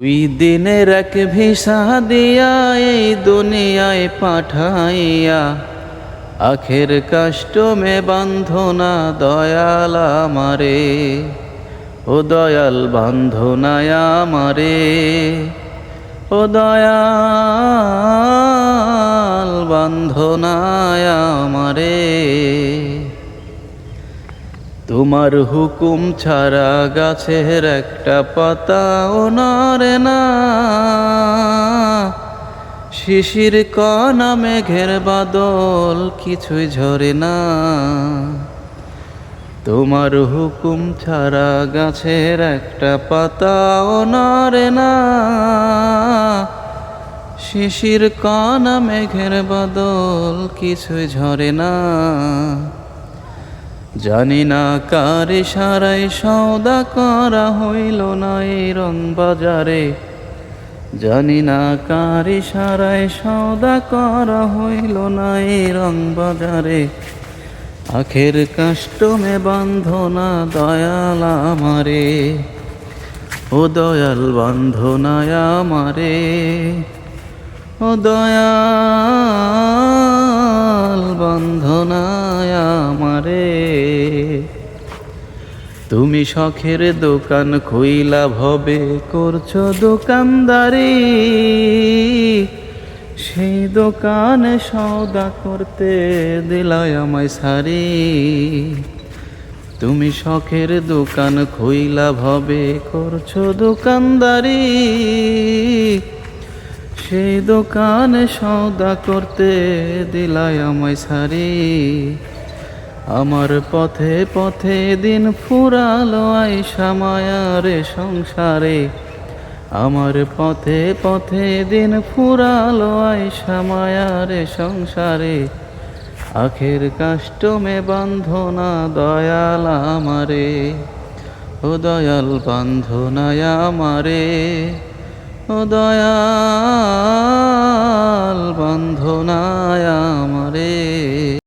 ওই দিনের এক ভিসা দিয়া এই দুনিয়ায় পাঠাইয়া আখের কাষ্টমে বান্ধনা দয়াল আমারে, ও দয়াল বান্ধনায় আমারে, ও দয়াল বান্ধনায় আমারে। তোমার হুকুম ছাড়া গাছের একটা পাতাও নড়ে না, শিশির কণা মেঘের বাদল কিছুই ঝরে না। তোমার হুকুম ছাড়া গাছের একটা পাতাও নড়ে না, শিশির কণা মেঘের বাদল কিছুই ঝরে না। জানি না কার ইশারায় সওদা করা হইল না এই রং বাজারে, জানি না কার ইশারায় সওদা করা হইল না এই রং বাজারে। আখের কাষ্টমে বান্ধনা দয়াল আমারে, ও দয়াল বান্ধনায় আমারে, ও দয়াল বান্ধনায় আমারে। তুমি শখের দোকান খুইলা ভবে করছো দোকানদারি, সেই দোকানে সওদা করতে দিলাই আমায় সারি। তুমি শখের দোকান খুইলা ভবে করছো দোকানদারি, সেই দোকানে সওদা করতে দিলাই আমায় সারি। আমার পথে পথে দিন ফুরালো আইসা মায়ারে সংসারে, আমার পথে পথে দিন ফুরালো আইসা মায়ারে সংসারে। আখের কাষ্টমে বান্ধনা দয়াল আমারে, ও দয়াল বান্ধনায় আমারে, ও দয়াল